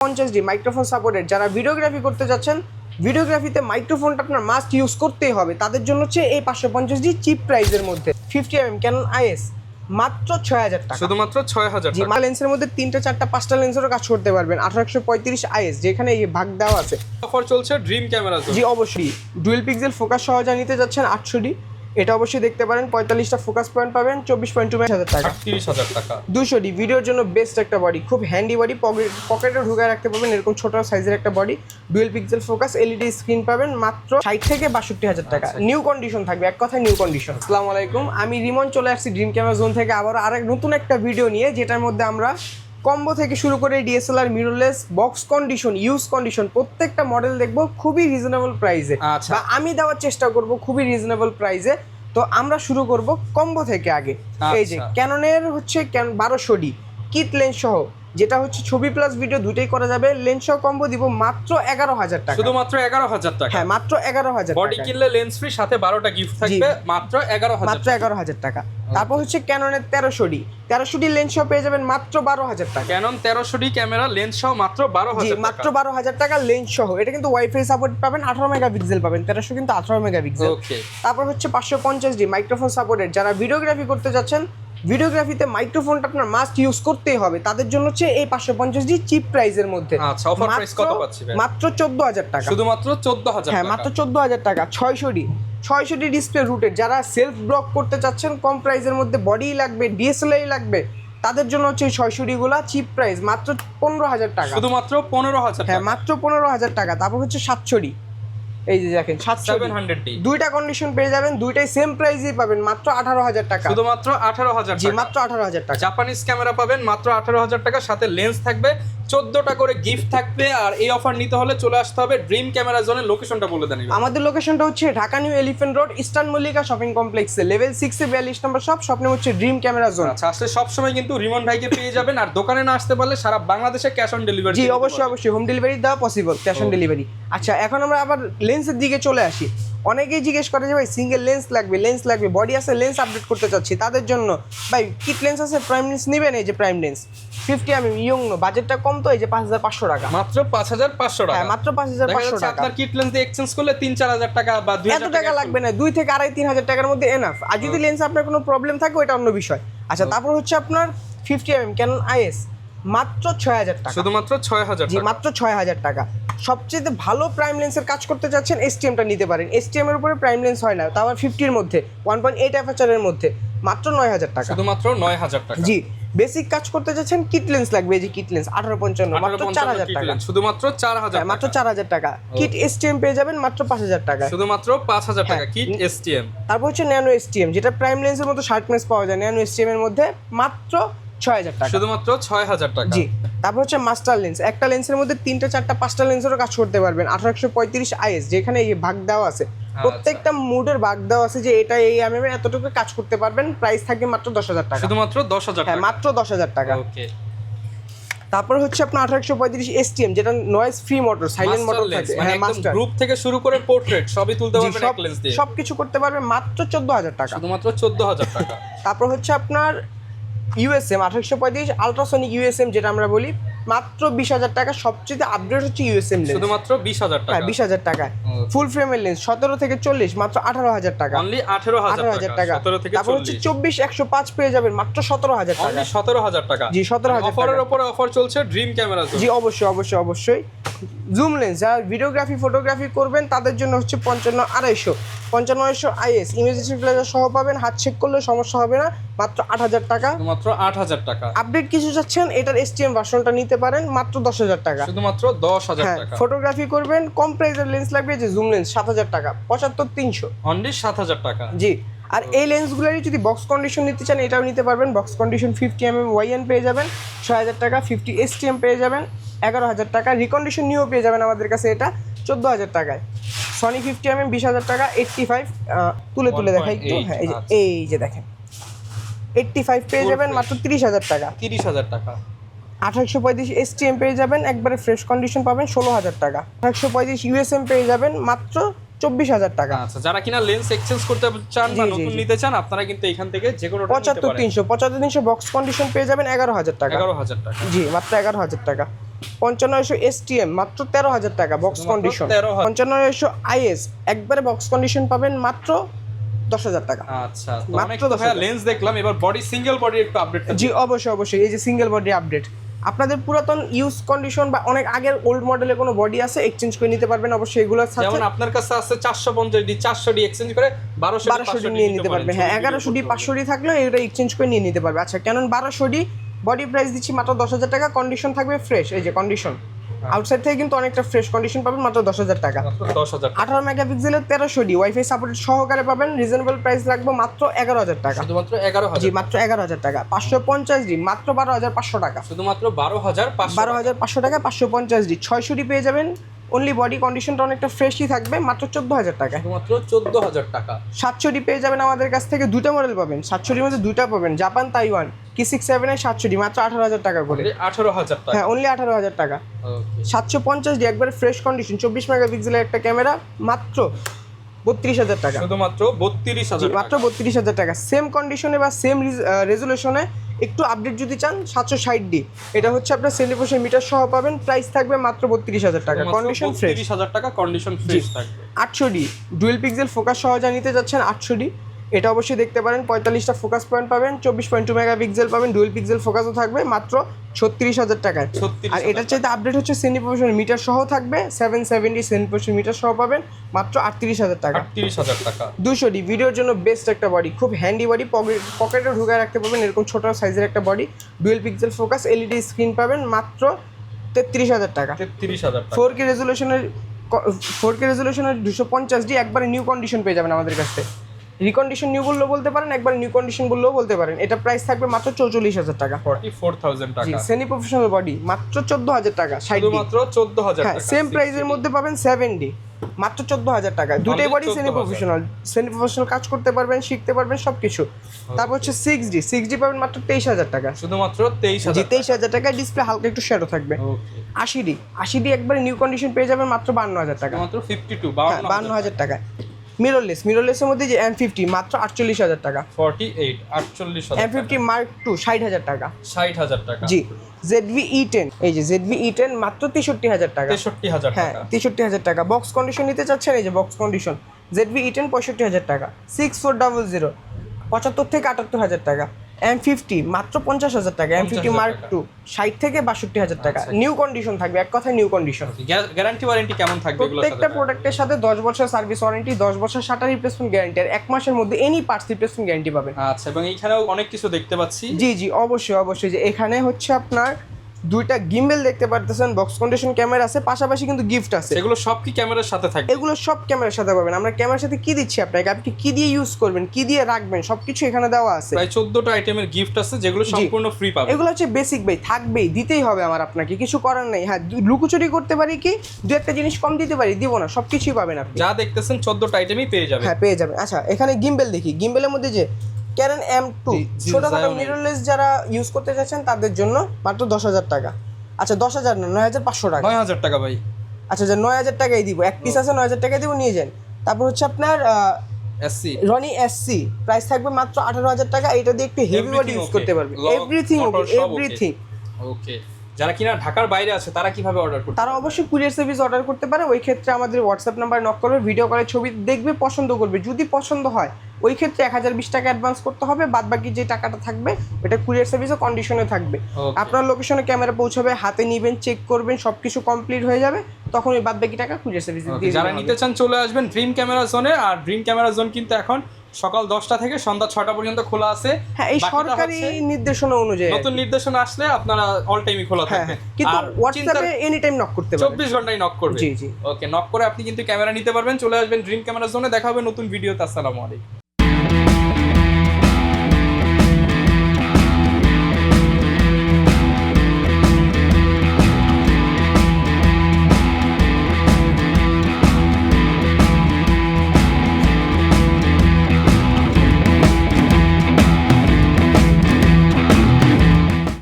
50D microphone supported যারা videography করতে যাচ্ছেন, ভিডিওগ্রাফিতে মাইক্রোফোনটা আপনার মাস্ট ইউজ করতেই হবে, তাদের জন্য হচ্ছে এই 550D চিপ প্রাইসের মধ্যে 50mm ক্যানন IS মাত্র 6000 টাকা, শুধুমাত্র 6000 জি। টাকা। লেন্সের মধ্যে 3টা 4টা 5টা লেন্সেরও কাজ করতে পারবেন। 1835 IS যেখানে এই ভাগ দেওয়া আছে। অফার চলছে ড্রিম ক্যামেরা জোন। জি অবশ্যই ডুয়েল পিক্সেল ফোকাস সহ যা নিতে যাচ্ছেন 800D, এটা অবশ্যই দেখতে পারেন। 45টা ফোকাস পয়েন্ট পাবেন 24.2 টাকা, 30000 টাকা। 200D ভিডিওর জন্য বেস্ট একটা বডি, খুব হ্যান্ডি বডি, পকেটে ঢুকায় রাখতে পারবেন এরকম ছোট সাইজের একটা body. Dual pixel focus LED screen পাবেন মাত্র 60 থেকে 62000 টাকা। নিউ কন্ডিশন থাকবে, এক কথায় নিউ কন্ডিশন। আসসালামু আলাইকুম, আমি রিমন চলে আসছি ড্রিম ক্যামেরা জোন থেকে আবার আরেক নতুন একটা ভিডিও নিয়ে, যেটার মধ্যে আমরা কম্বো থেকে শুরু করে DSLR, mirrorless, box condition, use condition প্রত্যেকটা মডেল দেখবো খুবই রিজনেবল প্রাইসে, আচ্ছা। বা আমি দেওয়ার চেষ্টা করব খুবই রিজনেবল প্রাইসে। তো আমরা শুরু করব কম্বো থেকে আগে। এই যে ক্যাননের হচ্ছে 1200D কিট লেন্স সহ, যেটা হচ্ছে ছবি প্লাস ভিডিও দুটোই করা যাবে। লেন্স সহ কম্বো দিব মাত্র 11000 টাকা, শুধুমাত্র 11000 টাকা। হ্যাঁ মাত্র 11000 বডি টাকা, কিনলে লেন্স ফ্রি সাথে 12টা গিফট থাকবে মাত্র 11000 মাত্র 11000 টাকা। তারপর হচ্ছে ক্যাননের 1300D লেন্স সহ পেয়ে যাবেন মাত্র 12000 টাকা। ক্যানন 1300D ক্যামেরা লেন্স সহ মাত্র 12000 টাকা। মাত্র 12000 টাকা লেন্স সহ। এটা কিন্তু ওয়াইফাই সাপোর্ট পাবেন, 18 মেগাপিক্সেল পাবেন, 1300 কিন্তু 18 মেগাপিক্সেল। ওকে। তারপর হচ্ছে 550D মাইক্রোফোন সাপোর্টেড যারা ভিডিওগ্রাফি করতে যাচ্ছেন, ভিডিওগ্রাফিতে মাইক্রোফোনটা আপনার মাস্ট ইউজ করতেই হবে, তাদের জন্য হচ্ছে এই 550D চিপ প্রাইসের মধ্যে। আচ্ছা, অফার প্রাইস কত পাচ্ছি ভাই? মাত্র 14000 টাকা, শুধুমাত্র 14000 হ্যাঁ টাকা। মাত্র 14000 টাকা। 600D ডিসপ্লে রুটেড যারা সেলফ ব্লগ করতে চাচ্ছেন, কম প্রাইসের মধ্যে বডি লাগবে, DSLR লাগবে, তাদের জন্য হচ্ছে 600D গুলা চিপ প্রাইস মাত্র 15000 টাকা, শুধুমাত্র 15000 হ্যাঁ টাকা। মাত্র 15000 টাকা। তারপর হচ্ছে 700D, এই যে দেখেন 700D দুইটা কন্ডিশন পেয়ে যাবেন, দুইটাই সেম প্রাইসেই পাবেন মাত্র 18000 টাকা, শুধুমাত্র 18000 জি টাকা। মাত্র 18000 টাকা। জাপানিজ ক্যামেরা পাবেন মাত্র 18000 টাকা, সাথে লেন্স থাকবে, 14টা করে গিফট থাকবে। আর এই অফার নিতে হলে চলে আসতে হবে ড্রিম ক্যামেরা জোনের। লোকেশনটা বলে দেন এবার। আমাদের লোকেশনটা হচ্ছে Dhaka new elephant road, eastern Mallika shopping কমপ্লেক্সে, লেভেল 6 এ 42 নম্বর শপ, স্বপ্নে হচ্ছে ড্রিম ক্যামেরা জোন। আচ্ছা, আসলে সব সময় কিন্তু রিমন ভাইকে পেয়ে যাবেন। আর দোকানে না আসতে পারলে সারা বাংলাদেশে ক্যাশ অন ডেলিভারি। জি অবশ্যই হোম ডেলিভারি দেওয়া পসিবল, ক্যাশ অন ডেলিভারি। আচ্ছা, এখন আমরা আবার লেন্সের দিকে চলে আসি। অনেকেই জিজ্ঞেস করে যে ভাই সিঙ্গেল লেন্স লাগবে, বডি আছে, লেন্স আপডেট করতে চাচ্ছি, তাদের জন্য ভাই কিট লেন্স আছে, প্রাইম লেন্স নেবেন। এই যে প্রাইম লেন্স 50mm ইয়ংনো, বাজেটটা কম তো, এই যে 5500 টাকা, মাত্র 5500 টাকা। হ্যাঁ মাত্র 5500 টাকা। আপনার কিট লেন্স দিয়ে এক্সচেঞ্জ করলে 3-4000 টাকা বা 2000 এত টাকা লাগবে না, 2 থেকে 2.5-3000 টাকার মধ্যে এনাফ। আর যদি লেন্স আপনার কোনো প্রবলেম থাকে ওটা অন্য বিষয়। আচ্ছা, তারপর হচ্ছে আপনার 50mm ক্যানন IS মাত্র 6000 টাকা, শুধুমাত্র 6000 জি টাকা। মাত্র 6000 টাকা। সবচেয়ে ভালো প্রাইম লেন্সের কাজ করতে চাচ্ছেন, STMটা নিতে পারেন। STM এর উপরে প্রাইম লেন্স হয় না, তাও আবার 50-র মধ্যে, 1.8 অ্যাপারচারের মধ্যে, মাত্র 9000 টাকা, শুধুমাত্র 9000 টাকা। জি। বেসিক কাজ করতে চাচ্ছেন, কিট লেন্স লাগবে, এই যে কিট লেন্স 1855 মাত্র 4000 টাকা, শুধুমাত্র 4000 মাত্র 4000 টাকা। কিট STM পেয়ে যাবেন মাত্র 5000 টাকা, শুধুমাত্র 5000 টাকা কিট STM। তারপর হচ্ছে ন্যানো STM, যেটা প্রাইম লেন্সের মতো শার্পনেস পাওয়া যায়, ন্যানো STM এর মধ্যে মাত্র 6000 টাকা, শুধুমাত্র 6000 টাকা। জি। তারপর হচ্ছে মাস্টার লেন্স, একটা লেন্সের মধ্যে 3টা 4টা 5টা লেন্সেরও কাজ করতে পারবেন। 1835 IS যেখানে এই ভাগ দেওয়া আছে, প্রত্যেকটা মুডের ভাগ দেওয়া আছে যে এটা এই mm এর এতটুকু কাজ করতে পারবেন। প্রাইস থাকবে মাত্র 10000 টাকা, শুধুমাত্র 10000 হ্যাঁ টাকা, মাত্র 10000 টাকা। ওকে। তারপর হচ্ছে আপনার 1835 STM, যেটা noise free motor, silent motor থাকে, হ্যাঁ মাস্টার। গ্রুপ থেকে শুরু করে পোর্ট্রেট সবই তুলতে পারবেন এক লেন্স দিয়ে, সবকিছু করতে পারবেন মাত্র 14000 টাকা। শুধুমাত্র 14000 টাকা। তারপর হচ্ছে আপনার USM 1835 আলট্রাসনিক USM, যেটা আমরা বলি, মাত্র 20000 টাকা। সবচেয়ে আপডেট হচ্ছে USM লেন্স, শুধুমাত্র 20000 টাকা, হ্যাঁ 20000 টাকা। ফুল ফ্রেমের লেন্স 17 থেকে 40 মাত্র 18000 টাকা, অনলি 18000 টাকা। 17 থেকে 40। তারপর হচ্ছে 24-105 পেয়ে যাবেন মাত্র 17000 টাকা, অনলি 17000 টাকা, জি 17000 টাকা। অফারের উপরে অফার চলছে ড্রিম ক্যামেরা জোন। জি অবশ্যই। জুম লেন্স যারা ভিডিওগ্রাফি ফটোগ্রাফি করবেন, তাদের জন্য হচ্ছে 55-250 IS ইমেজ স্টেবিলাইজার সহ পাবেন, হাত চেক করলে সমস্যা হবে না, মাত্র 8000 টাকা, মাত্র 8000 টাকা। আপডেট কিছু চাচ্ছেন, এটার STM ভার্সনটা নিতে পারেন মাত্র 10000 টাকা, শুধুমাত্র 10000 হ্যাঁ। টাকা। ফটোগ্রাফি করবেন, কম প্রাইসের লেন্স লাগবে, যে জুম লেন্স 7000 টাকা, 75300, অনলি 7000 টাকা, জি। আর এই লেন্সগুলোরই যদি বক্স কন্ডিশন নিতে চান, এটাও নিতে পারবেন। বক্স কন্ডিশন 50mm YN পেয়ে যাবেন 6000 টাকা, 50 STM পেয়ে যাবেন 11000 টাকা, রিকন্ডিশন নিয়েও পেয়ে যাবেন আমাদের কাছে, এটা 14000 টাকায়। সনি 50mm 20000 টাকা, 85 তুলে দেখাই একটু, হ্যাঁ এই যে দেখেন 85 পেয়ে যাবেন মাত্র 30000 টাকা, 30000 টাকা। 1835 STM পেয়ে যাবেন, একবারে ফ্রেশ কন্ডিশন পাবেন 16000 টাকা। 1835 USM পেয়ে যাবেন মাত্র 24000 টাকা। আচ্ছা, যারা কিনা লেন্স এক্সচেঞ্জ করতে চান বা নতুন নিতে চান, আপনারা কিন্তু এখান থেকে যে কোনো 75300 বক্স কন্ডিশন পেয়ে যাবেন 11000 টাকা, 11000 টাকা, জি মাত্র 11000 টাকা। 5500 STM মাত্র 13000 টাকা বক্স শুধুমাত্র কন্ডিশন। 13,000 5500 IS একবারে বক্স কন্ডিশন পাবেন মাত্র 10000 টাকা। আচ্ছা, তো মাত্র অনেক তো ভাইয়া 10,000 লেন্স দেখলাম, এবার বডি সিঙ্গেল বডি একটু আপডেট। জি অবশ্যই অবশ্যই, এই যে সিঙ্গেল বডি আপডেট। আপনাদের পুরাতন ইউজ কন্ডিশন বা অনেক আগের ওল্ড মডেলের কোনো বডি আছে এক্সচেঞ্জ করে নিতে পারবেন অবশ্যই। এগুলোর সাথে যেমন আপনার কাছে আছে 450D 400D এক্সচেঞ্জ করে 1200D নিয়ে নিতে পারবে। হ্যাঁ 1100D 500D থাকলে এটা এক্সচেঞ্জ করে নিয়ে নিতে পারবে। আচ্ছা ক্যানন 1200D বডি প্রাইস দিচ্ছি মাত্র 10000 টাকা, কন্ডিশন থাকবে ফ্রেশ। এই যে কন্ডিশন আউটসাইড থেকে কিন্তু অনেকটা ফ্রেশ কন্ডিশন পাবেন মাত্র 10000 টাকা। 10,000 টাকা। 18 মেগাপিক্সেলের 1300D ওয়াইফাই সাপোর্টেড সহকারে পাবেন। রিজনেবল প্রাইস রাখবো মাত্র 11000 টাকা। শুধুমাত্র 11,000। জি মাত্র 11000 টাকা। 550D মাত্র 12500 টাকা। শুধুমাত্র 12,500। 12500 টাকা 550D। 600D পেয়ে যাবেন অনলি বডি কন্ডিশনটা অনেকটা ফ্রেশই থাকবে মাত্র 14000 টাকা। শুধুমাত্র 14,000 টাকা। 700D পেয়ে যাবেন আমাদের কাছ থেকে, দুটো মডেল পাবেন 700Dর মধ্যে, দুটো পাবেন জাপান তাইওয়ান K67 এর 700D মাত্র 18000 টাকা করে। 18,000 টাকা। হ্যাঁ অনলি 18000 টাকা। ওকে। 750D একবারে ফ্রেশ কন্ডিশন 24 মেগাপিক্সেলের একটা ক্যামেরা মাত্র 32000 টাকা। শুধুমাত্র 32,000 মাত্র 32000 টাকা। সেম কন্ডিশনে বা সেম রেজুলেশনে একটু আপডেট যদি চান 760D এটা হচ্ছে আপনার 70% মিটার সহ পাবেন। প্রাইস থাকবে মাত্র 32000 টাকা, কন্ডিশন ফ্রেশ। 30,000 টাকা কন্ডিশন ফ্রেশ থাকবে। 800D ডুয়েল পিক্সেল ফোকাস সহ যা নিতে যাচ্ছেন 800D এটা অবশ্যই দেখতে পারেন। 45টা ফোকাস পয়েন্ট পাবেন, 24.2 মেগাপিক্সেল পাবেন, ডুয়েল পিক্সেল ফোকাসও থাকবে মাত্র 36000 টাকায়। আর এটার চাইতে আপডেট হচ্ছে 70% মিটার সহ থাকবে, 770 70% মিটার সহ পাবেন মাত্র 38000 টাকা। 30,000 টাকা। 200D ভিডিওর জন্য বেস্ট একটা বডি, খুব হ্যান্ডি বডি, পকেটে ঢুকায় রাখতে পারবেন এরকম ছোট সাইজের একটা body, dual pixel focus LED screen পাবেন মাত্র 33000 টাকা। 33,000 টাকা। 4K রেজুলেশনের 250D একবারে নিউ কন্ডিশন পেয়ে যাবেন আমাদের কাছ থেকে। রিকন্ডিশন নিউ বললেও বলতে পারেন, একবার নিউ কন্ডিশন বললেও বলতে পারেন। এটা প্রাইস থাকবে মাত্র 44000 টাকা। 44,000 টাকা। সেমি প্রফেশনাল বডি মাত্র 14000 টাকা। শুধুমাত্র 14,000 হ্যাঁ টাকা। সেম প্রাইসের মধ্যে পাবেন 7D মাত্র 14000 টাকা। দুটোই বডি সেমি প্রফেশনাল কাজ করতে পারবেন, শিখতে পারবেন সবকিছু। তারপর হচ্ছে 6D পাবেন মাত্র 23000 টাকা। শুধুমাত্র জি 23,000। 23000 টাকা। ডিসপ্লে হালকা একটু শ্যাডো থাকবে। ওকে। 80D একবারে নিউ কন্ডিশন পেয়ে যাবেন মাত্র 52000 টাকা। মাত্র 52 52000 টাকা। মিররলেসের মধ্যে যে M50 মাত্র 48000 টাকা। 48 48,000 M50 Mark II 60000 টাকা। 60,000 টাকা। জি ZV E10 এই যে ZV E10 মাত্র 63000 টাকা। 63,000 হ্যাঁ টাকা। 63000 টাকা। বক্স কন্ডিশন নিতে চাচ্ছেন, এই যে বক্স কন্ডিশন ZV E10 65000 টাকা। 6400 75 থেকে 78000 টাকা। M50 মাত্র 50000 টাকা। M50 Mark II 60 থেকে 62000 টাকা। নিউ কন্ডিশন থাকবে, এক কথায় নিউ কন্ডিশন। গ্যারান্টি ওয়ারেন্টি কেমন থাকবে এগুলোর সাথে? প্রত্যেকটা প্রোডাক্টের সাথে 10 বছর সার্ভিস ওয়ারেন্টি, 10 বছর শাটার রিপ্লেসমেন্ট গ্যারান্টি, আর 1 মাসের মধ্যে এনি পার্টস রিপ্লেসমেন্ট গ্যারান্টি পাবেন। আচ্ছা, এবং এইখানেও অনেক কিছু দেখতে পাচ্ছি। জি অবশ্যই যে এখানে হচ্ছে আপনার দুইটা গিম্বেল দেখতে পারতেছেন, বক্স কন্ডিশন ক্যামেরা আছে, পাশাপাশি কিন্তু গিফট আছে। এগুলো সব কি ক্যামেরার সাথে থাকবে? এগুলো সব ক্যামেরার সাথে পাবেন। আমরা ক্যামেরার সাথে কি দিচ্ছি আপনাকে, আপনি কি দিয়ে ইউজ করবেন, কি দিয়ে রাখবেন, সবকিছু এখানে দেওয়া আছে। প্রায় 14টা আইটেমের গিফট আছে যেগুলো সম্পূর্ণ ফ্রি পাবেন। এগুলো হচ্ছে বেসিক ভাই, থাকবেই, দিতেই হবে আমার আপনাকে, কিছু করার নেই। হ্যাঁ লুকোচুরি করতে পারি কি, দু একটা জিনিস কম দিতে পারি, দিব না, সবকিছুই পাবেন আপনি। যা দেখতেছেন 14টা আইটেমই পেয়ে যাবেন। হ্যাঁ পেয়ে যাবেন। আচ্ছা এখানে গিম্বেল দেখি, গিম্বেলের মধ্যে যে ক্যানন M2 ছোটখাটো মিররলেস যারা ইউজ করতে চাচ্ছেন তাদের জন্য মাত্র 10000 টাকা। আচ্ছা 10000 না 9500 টাকা। 9000 টাকা ভাই। আচ্ছা 9000 টাকাই দিব, এক পিস আছে 9000 টাকাই দিব, নিয়ে যান। তারপর হচ্ছে আপনার এসসি রনি এসসি প্রাইস থাকবে মাত্র 18000 টাকা। এটা দিয়ে একটু হেভি বডি ইউজ করতে পারবে। Everything okay. যারা কিনা ঢাকার বাইরে আছে তারা কিভাবে অর্ডার করতে? তারা অবশ্যই কুরিয়ার সার্ভিস অর্ডার করতে পারে। ওই ক্ষেত্রে আমাদের হোয়াটসঅ্যাপ নাম্বার নক করবে, ভিডিও কলে ছবি দেখবে, পছন্দ করবে। যদি পছন্দ হয় ওই ক্ষেত্রে 1020 টাকা অ্যাডভান্স করতে হবে, বাদ বাকি যে টাকাটা থাকবে এটা কুরিয়ার সার্ভিসও কন্ডিশনে থাকবে। আপনার লোকেশনে ক্যামেরা পৌঁছাবে, হাতে নিবেন, চেক করবেন, সবকিছু কমপ্লিট হয়ে যাবে, তখন ওই বাদ বাকি টাকা কুরিয়ার সার্ভিস দিয়ে যারা নিতে চান চলে আসবেন ড্রিম ক্যামেরা জোনে। আর ড্রিম ক্যামেরা জোন কিন্তু এখন সকাল 10টা থেকে সন্ধ্যা 6টা পর্যন্ত খোলা আছে। হ্যাঁ এই সরকারি নির্দেশনা অনুযায়ী নতুন নির্দেশনা আসলে আপনারা অল টাইমই খোলা থাকবে। কিন্তু হোয়াটসঅ্যাপে এনি টাইম নক করতে পারবেন, 24 ঘন্টায় নক করবে। জি ওকে, নক করে আপনি কিন্তু ক্যামেরা নিতে পারবেন। চলে আসবেন ড্রিম ক্যামেরা জোনে। দেখা হবে নতুন ভিডিওতে। আসসালামু আলাইকুম।